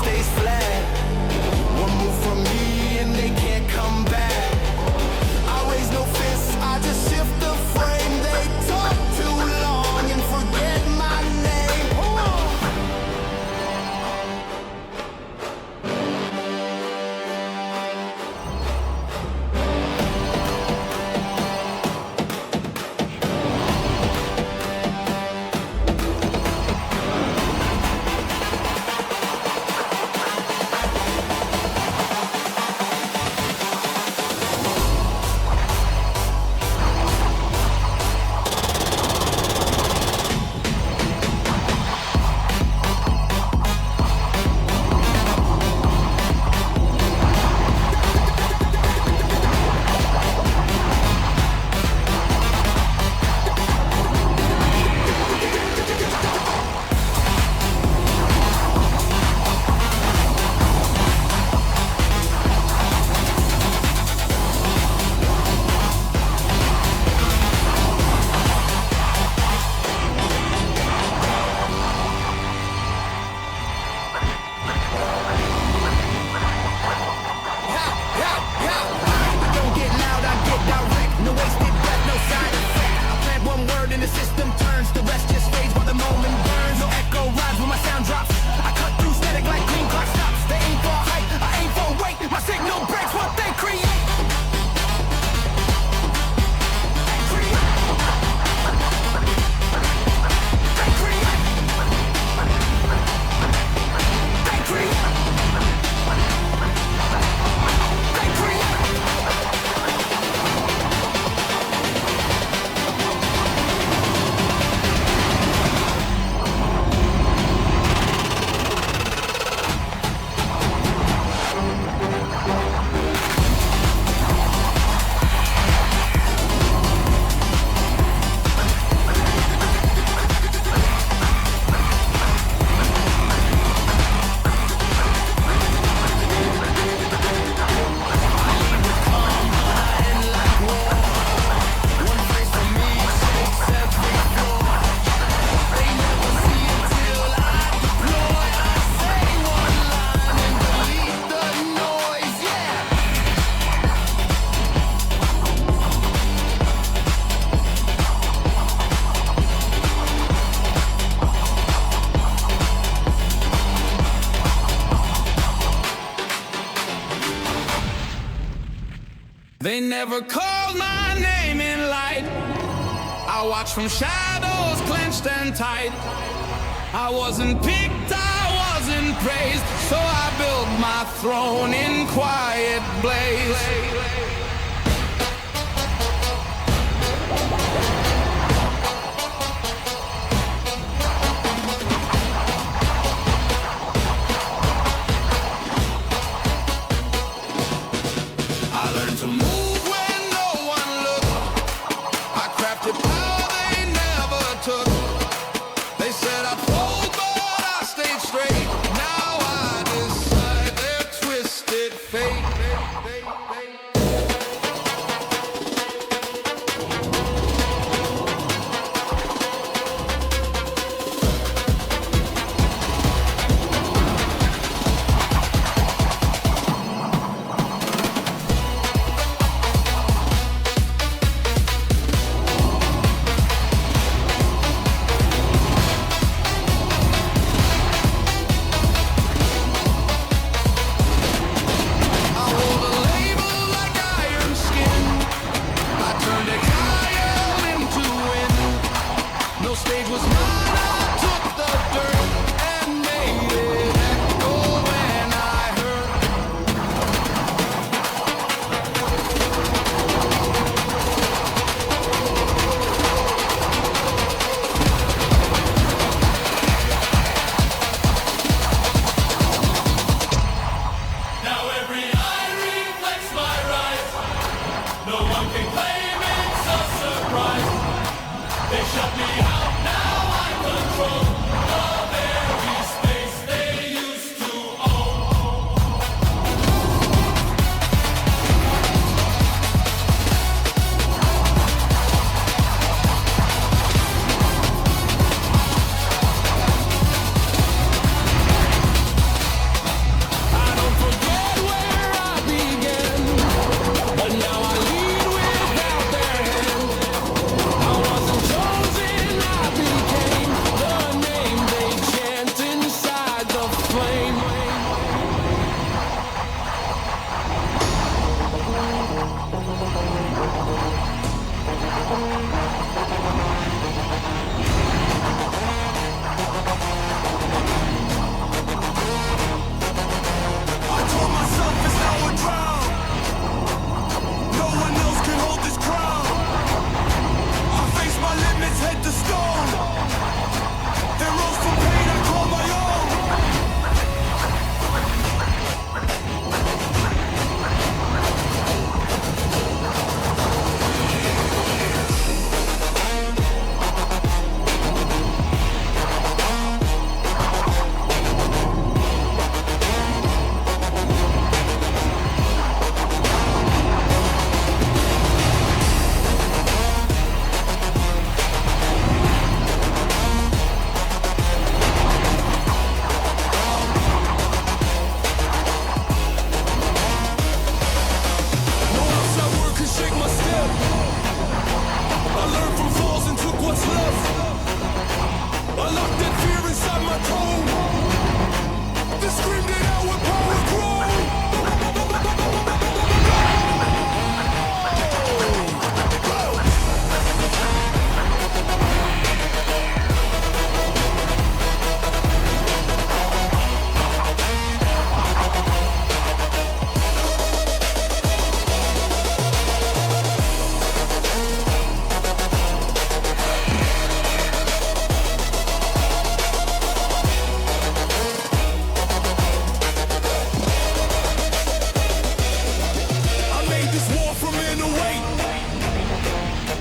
stays flat. One move from me and they can't come back. I raise no fists, I just shift the frame. They talk too long and forget my name. They never called my name in light. I watched from shadows clenched and tight. I wasn't picked, I wasn't praised, so I built my throne in quiet blaze. To move when no one looked, I crafted power they never took. They said I fold, but I stayed straight. Now I decide their twisted fate.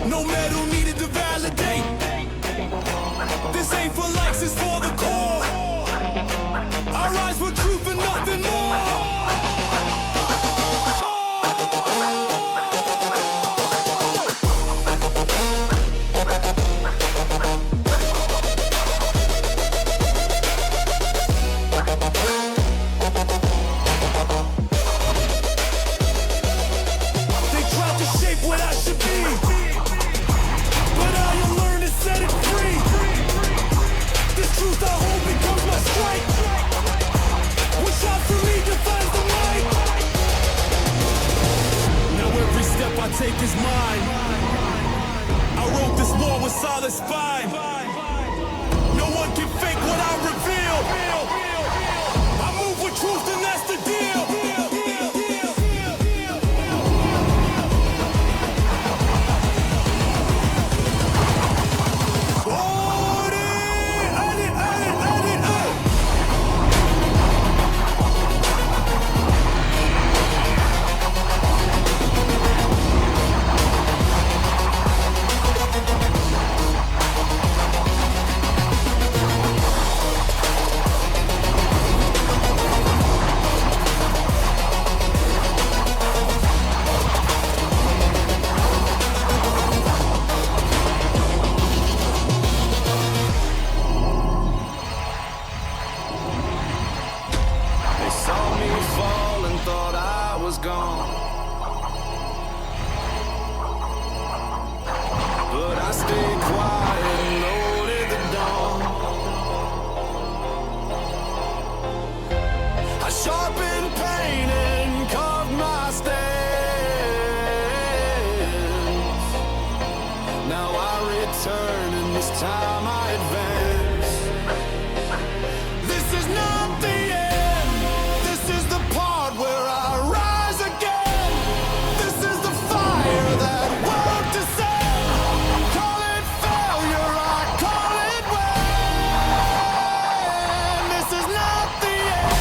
No medal needed to validate. This ain't for likes, it's for the core. I rise for truth and nothing more. They tried to shape what I should be, but I will learn to set it free. This truth I hold becomes my strength. What shot for me defines the light. Now every step I take is mine. I wrote this war with solid spine. No one can fake what I reveal. I move with truth and that's the deal. They saw me fall and thought I was gone, but I stayed quiet and loaded the dawn. I sharpened pain and carved my stance. Now I return and this time I advance. This is not the end. This is the part where I rise again. This is the fire that won't descend. Call it failure, I call it win. This is not the end.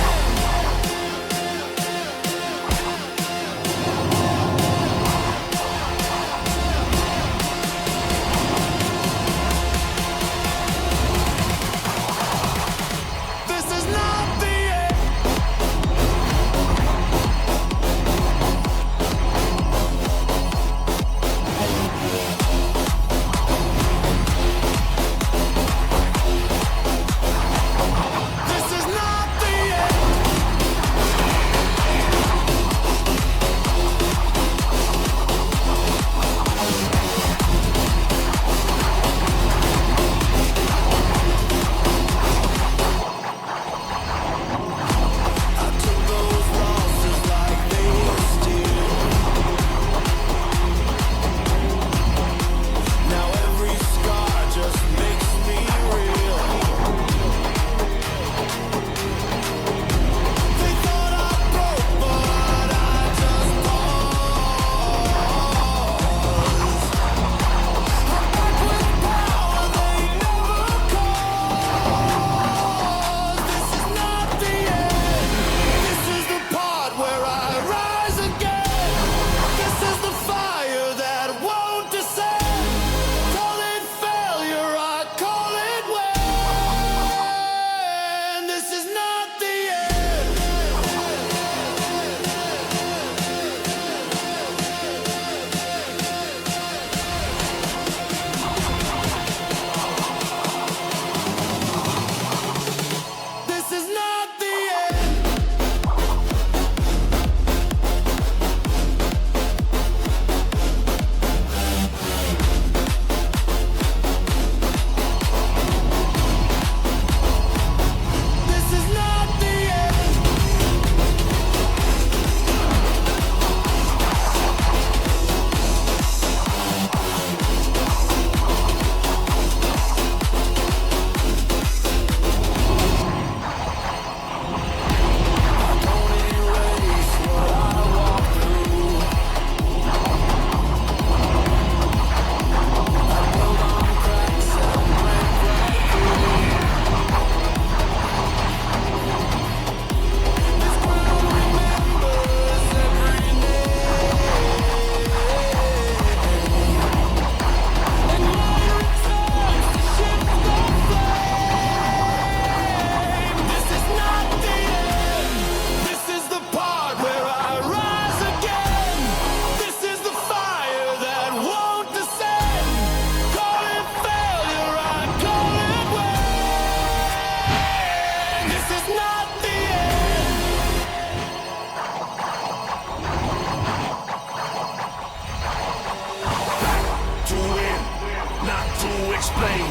to explain,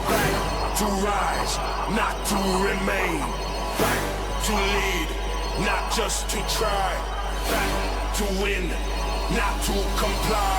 back to rise, not to remain, back to lead, not just to try, back to win, not to comply.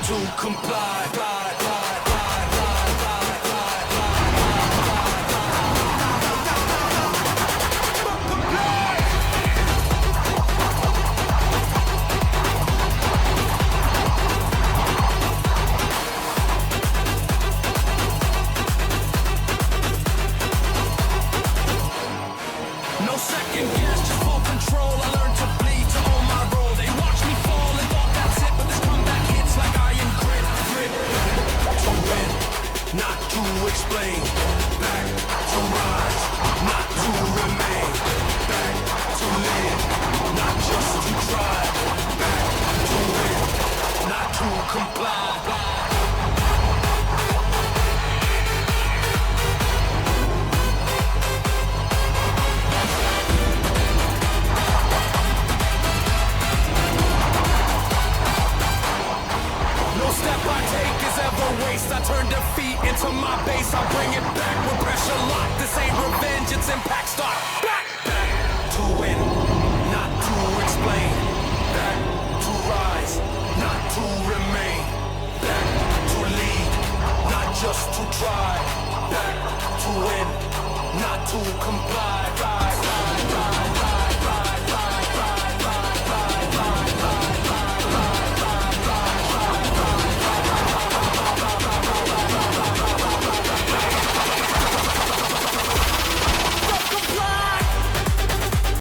To comply. No second guess, just full control. I learned to bleed to own my role. They watched me fall and thought that's it, but this comeback hits like iron grit. To win, not to explain. Back to rise, not to remain. Back to live, not just to try. Back to win, not to comply. I turn defeat into my base. I bring it back with pressure locked. This ain't revenge, it's impact. Start back to win, not to explain. Back to rise, not to remain. Back to lead, not just to try. Back to win, not to comply. Rise, rise, rise, rise.